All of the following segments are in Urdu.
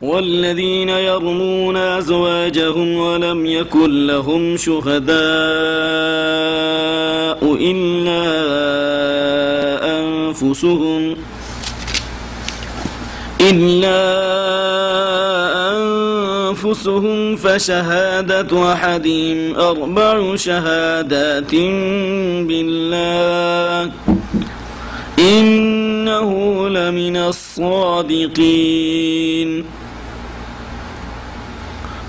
والذين يرمون أزواجهم ولم يكن لهم شهداء إلا أنفسهم فشهادة أحدهم 4 شهادات بالله إنه لمن الصادقين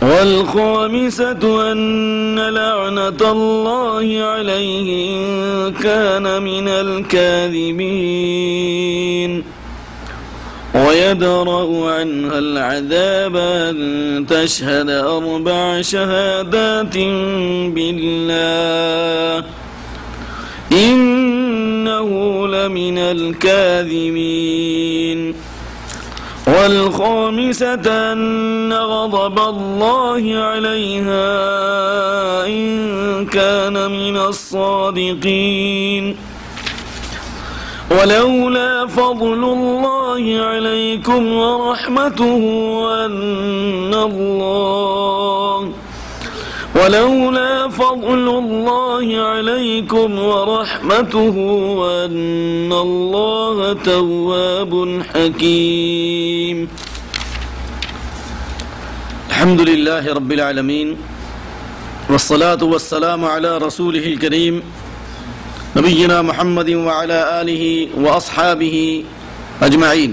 والخامسة أن لعنة الله عليه إن كان من الكاذبين ويدرأ عنها العذاب أن تشهد 4 شهادات بالله إنه لمن الكاذبين والخامسة أن غضب الله عليها إن كان من الصادقين ولولا فضل الله عليكم ورحمته وأن الله تواب حكيم. الحمد لله رب العالمين والصلاة والسلام على رسوله الكريم نبينا محمد وعلى آله وأصحابه أجمعين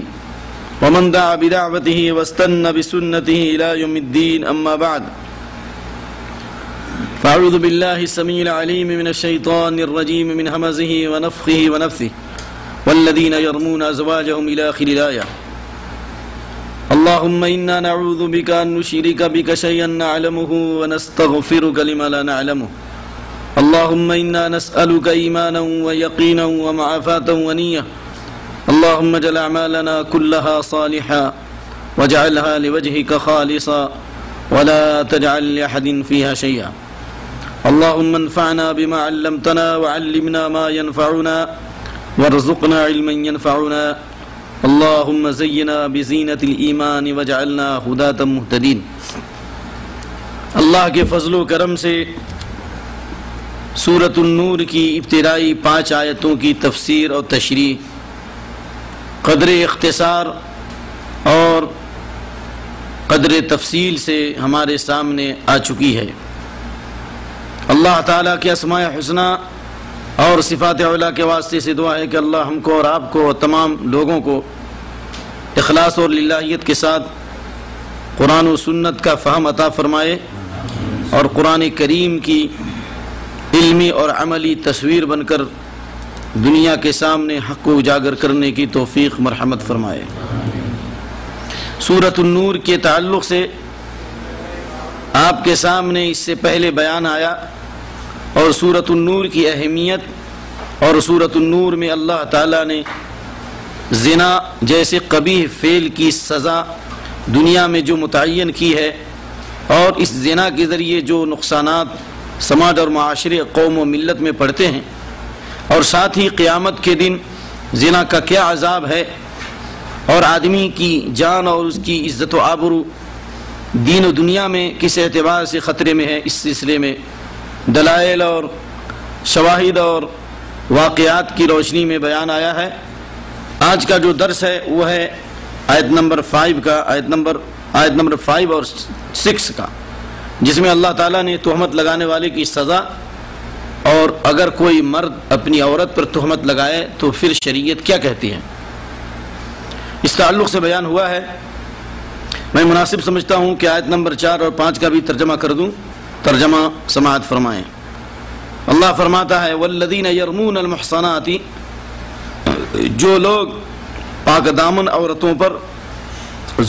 ومن دعا بدعوته واستنى بسنته إلى يوم الدين أما بعد فأعوذ بالله السميع العليم من الشيطان الرجيم من همزه ونفخه ونفثه والذين يرمون أزواجهم إلى آخر الآية. اللهم إنا نعوذ بك أن نشرك بك شيئا نعلمه ونستغفرك لما لا نعلمه. اللهم إنا نسألك إيمانا ويقينا ومعافاة ونية. اللهم اجعل أعمالنا كلها صالحا واجعلها لوجهك خالصا ولا تجعل لأحد فيها شيئا. اللهم انفعنا بما علمتنا وعلمنا ما ينفعنا وارزقنا علما ينفعنا. اللهم زينا بزینة الایمان واجعلنا ہداة مہتدین. اللہ کے فضل و کرم سے سورۃ النور کی ابتدائی 5 آیتوں کی تفسیر اور تشریح قدر اختصار اور قدر تفصیل سے ہمارے سامنے آ چکی ہے. اللہ تعالیٰ کے اسماء حسنہ اور صفات علیٰ کے واسطے سے دعا ہے کہ اللہ ہم کو اور آپ کو اور تمام لوگوں کو اخلاص اور للہیت کے ساتھ قرآن و سنت کا فہم عطا فرمائے اور قرآن کریم کی علمی اور عملی تصویر بن کر دنیا کے سامنے حق کو اجاگر کرنے کی توفیق مرحمت فرمائے. سورۃ النور کے تعلق سے آپ کے سامنے اس سے پہلے بیان آیا اور سورۃ النور کی اہمیت اور سورۃ النور میں اللہ تعالیٰ نے زنا جیسے قبیح فعل کی سزا دنیا میں جو متعین کی ہے اور اس زنا کے ذریعے جو نقصانات سماج اور معاشرے قوم و ملت میں پڑتے ہیں اور ساتھ ہی قیامت کے دن زنا کا کیا عذاب ہے اور آدمی کی جان اور اس کی عزت و آبرو دین و دنیا میں کس اعتبار سے خطرے میں ہے، اس سلسلے میں دلائل اور شواہد اور واقعات کی روشنی میں بیان آیا ہے. آج کا جو درس ہے وہ ہے آیت نمبر 5 کا، آیت نمبر 5 اور 6 کا، جس میں اللہ تعالیٰ نے تہمت لگانے والے کی سزا اور اگر کوئی مرد اپنی عورت پر تہمت لگائے تو پھر شریعت کیا کہتی ہے اس تعلق سے بیان ہوا ہے. میں مناسب سمجھتا ہوں کہ آیت نمبر 4 اور 5 کا بھی ترجمہ کر دوں. ترجمہ سماعت فرمائیں. اللہ فرماتا ہے والذین یرمون المحصنات، جو لوگ پاک دامن عورتوں پر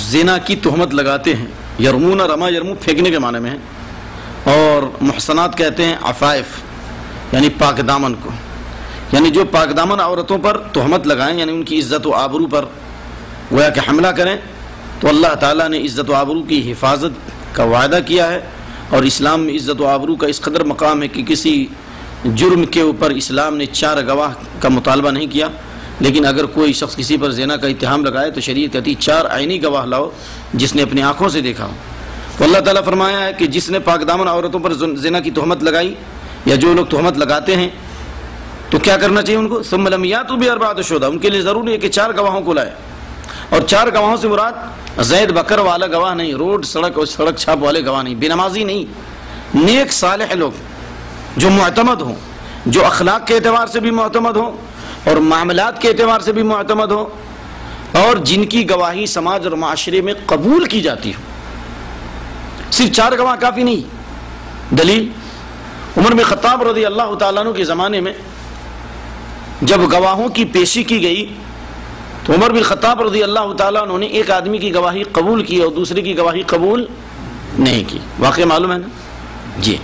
زنا کی تہمت لگاتے ہیں. یرمون رما یرمو پھینکنے کے معنی میں ہے اور محصنات کہتے ہیں عفائف یعنی پاک دامن کو، یعنی جو پاک دامن عورتوں پر تہمت لگائیں یعنی ان کی عزت و آبرو پر گویا کہ حملہ کریں تو اللہ تعالیٰ نے عزت و آبرو کی حفاظت کا وعدہ کیا ہے. اور اسلام میں عزت و آبرو کا اس قدر مقام ہے کہ کسی جرم کے اوپر اسلام نے 4 گواہ کا مطالبہ نہیں کیا، لیکن اگر کوئی شخص کسی پر زنا کا اتہام لگائے تو شریعت کہتی 4 عینی گواہ لاؤ جس نے اپنی آنکھوں سے دیکھا ہو. تو اللہ تعالیٰ فرمایا ہے کہ جس نے پاک دامن عورتوں پر زنا کی تہمت لگائی یا جو لوگ تہمت لگاتے ہیں تو کیا کرنا چاہیے ان کو؟ ثم لم یاتوا باربعۃ شہداء، ان کے لیے ضروری ہے کہ 4 گواہوں کو لائے. اور 4 گواہوں سے مراد زید بکر والا گواہ نہیں، روڈ سڑک اور سڑک چھاپ والے گواہ نہیں، بے نمازی نہیں، نیک صالح لوگ جو معتمد ہوں، جو اخلاق کے اعتبار سے بھی معتمد ہوں اور معاملات کے اعتبار سے بھی معتمد ہوں، اور جن کی گواہی سماج اور معاشرے میں قبول کی جاتی ہو. صرف 4 گواہ کافی نہیں. دلیل عمر بن خطاب رضی اللہ تعالیٰ عنہ کے زمانے میں جب گواہوں کی پیشی کی گئی تو عمر بن خطاب رضی اللہ تعالیٰ عنہ نے ایک آدمی کی گواہی قبول کی اور دوسرے کی گواہی قبول نہیں کی. واقعہ معلوم ہے نا جی.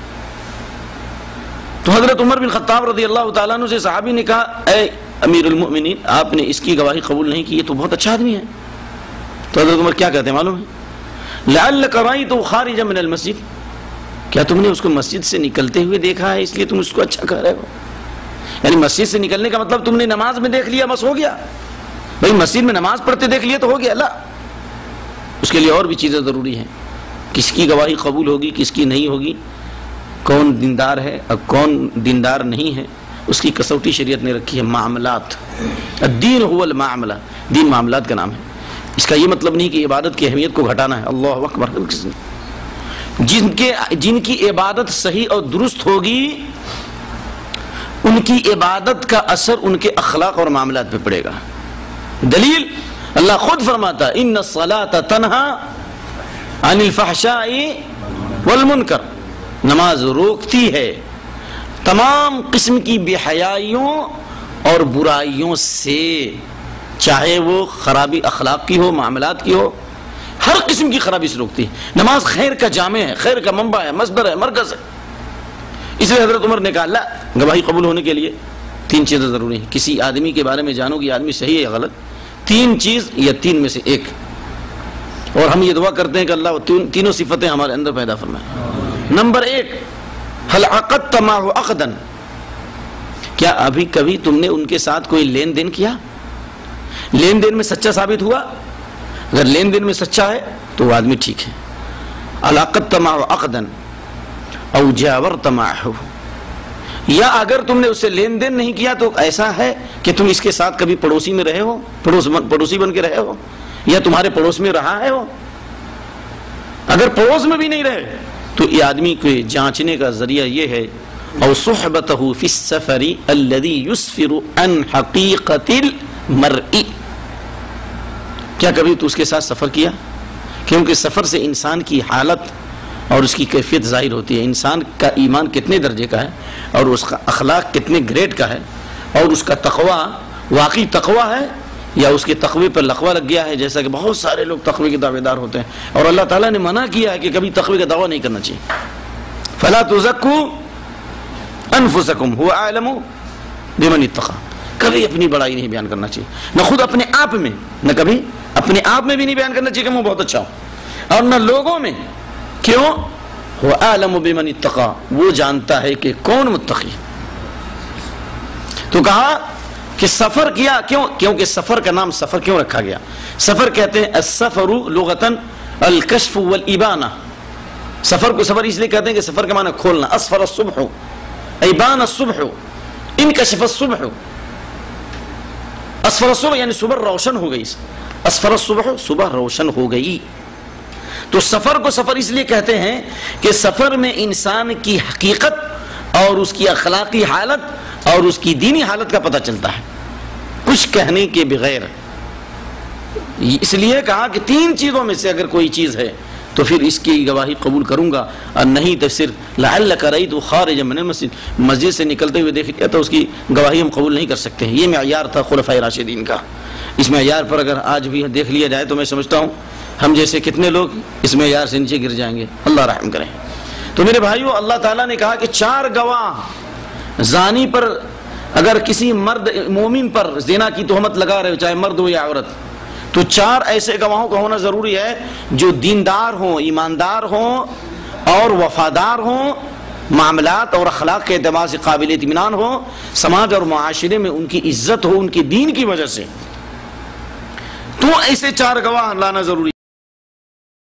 تو حضرت عمر بن خطاب رضی اللہ تعالیٰ عنہ سے صحابی نے کہا اے امیر المؤمنین، آپ نے اس کی گواہی قبول نہیں کی، یہ تو بہت اچھا آدمی ہے. تو حضرت عمر کیا کہتے ہیں معلوم ہے؟ لعلک رأیتہ خارجا من المسجد، کیا تم نے اس کو مسجد سے نکلتے ہوئے دیکھا ہے اس لیے تم اس کو اچھا کہہ رہے ہو؟ یعنی مسجد سے نکلنے کا مطلب تم نے نماز میں دیکھ لیا بس ہو گیا؟ بھائی مسجد میں نماز پڑھتے دیکھ لیا تو ہو گیا؟ لا، اس کے لیے اور بھی چیزیں ضروری ہیں. کس کی گواہی قبول ہوگی، کس کی نہیں ہوگی، کون دیندار ہے اور کون دیندار نہیں ہے، اس کی کسوٹی شریعت نے رکھی ہے. معاملات، الدین هو المعاملہ، دین معاملات کا نام ہے. اس کا یہ مطلب نہیں کہ عبادت کی اہمیت کو گھٹانا ہے. اللہ اکبر. جن کی عبادت صحیح اور درست ہوگی ان کی عبادت کا اثر ان کے اخلاق اور معاملات پہ پڑے گا. دلیل اللہ خود فرماتا ہے ان الصلاۃ تنہی عن الفحشاء والمنکر، نماز روکتی ہے تمام قسم کی بے حیائیوں اور برائیوں سے، چاہے وہ خرابی اخلاق کی ہو، معاملات کی ہو، ہر قسم کی خرابی سے روکتی ہے. نماز خیر کا جامع ہے، خیر کا منبع ہے، مصدر ہے، مرکز ہے. اس لیے حضرت عمر نے کہا اللہ، گواہی قبول ہونے کے لیے 3 چیزیں ضروری ہیں. کسی آدمی کے بارے میں جانو کہ آدمی صحیح ہے یا غلط، 3 چیز یا 3 میں سے ایک. اور ہم یہ دعا کرتے ہیں کہ اللہ تینوں صفتیں ہمارے اندر پیدا فرمائے. نمبر 1، هل عقدت معه عقدا، کیا ابھی کبھی تم نے ان کے ساتھ کوئی لین دین کیا؟ لین دین میں سچا ثابت ہوا؟ اگر لین دین میں سچا ہے تو وہ آدمی ٹھیک ہے. هل عقدت معه عقدا او جاورت معه، یا اگر تم نے اس سے لین دین نہیں کیا تو ایسا ہے کہ تم اس کے ساتھ کبھی پڑوسی میں رہے ہو، پڑوسی بن کے رہے ہو، یا تمہارے پڑوس میں رہا ہے وہ. اگر پڑوس میں بھی نہیں رہے تو یہ آدمی کو جانچنے کا ذریعہ یہ ہے او صحبتہ فی السفر الذی یسفر عن حقیقت المرء، کیا کبھی تو اس کے ساتھ سفر کیا؟ کیونکہ سفر سے انسان کی حالت اور اس کی کیفیت ظاہر ہوتی ہے. انسان کا ایمان کتنے درجے کا ہے اور اس کا اخلاق کتنے گریڈ کا ہے، اور اس کا تقوی واقعی تقوی ہے یا اس کے تقوی پر لقوہ لگ گیا ہے. جیسا کہ بہت سارے لوگ تقوی کے دعوے دار ہوتے ہیں اور اللہ تعالیٰ نے منع کیا ہے کہ کبھی تقوی کا دعویٰ نہیں کرنا چاہیے. فلا تزکوا انفسکم هو اعلم بمن اتقى، کبھی اپنی بڑائی نہیں بیان کرنا چاہیے، نہ خود اپنے آپ میں، نہ کبھی اپنے آپ میں بھی نہیں بیان کرنا چاہیے کہ میں بہت اچھا ہوں، اور نہ لوگوں میں. کیوں؟ هو اعلم بمن اتقى، وہ جانتا ہے کہ کون متقی. تو کہا کہ سفر کیا کیوں؟ کیونکہ سفر کا نام سفر کیوں رکھا گیا؟ سفر کہتے ہیں السفر لغتاً الکشف والابانہ. سفر کو سفر اس لیے کہتے ہیں کہ سفر کا معنی کھولنا. اسفر الصبح ایبان الصبح انکشف الصبح. اسفر الصبح یعنی صبح روشن ہو گئی، اسفر الصبح صبح روشن ہو گئی. تو سفر کو سفر اس لیے کہتے ہیں کہ سفر میں انسان کی حقیقت اور اس کی اخلاقی حالت اور اس کی دینی حالت کا پتہ چلتا ہے کچھ کہنے کے بغیر. اس لیے کہا کہ 3 چیزوں میں سے اگر کوئی چیز ہے تو پھر اس کی گواہی قبول کروں گا، اور نہیں تو صرف لعلک رأیت خارجا من المسجد، مسجد سے نکلتے ہوئے دیکھ لیا تو اس کی گواہی ہم قبول نہیں کر سکتے ہیں. یہ معیار تھا خلفائے راشدین کا. اس معیار پر اگر آج بھی دیکھ لیا جائے تو میں سمجھتا ہوں ہم جیسے کتنے لوگ اس معیار سے نیچے گر جائیں گے. اللہ رحم کریں. تو میرے بھائیو، اللہ تعالیٰ نے کہا کہ 4 گواہ زانی پر، اگر کسی مرد مومن پر زنا کی تہمت لگا رہے ہو، چاہے مرد ہو یا عورت، تو 4 ایسے گواہوں کا ہونا ضروری ہے جو دیندار ہوں، ایماندار ہوں اور وفادار ہوں معاملات اور اخلاق کے اعتبار سے قابل اطمینان ہو، سماج اور معاشرے میں ان کی عزت ہو ان کے دین کی وجہ سے، تو ایسے 4 گواہ لانا ضروری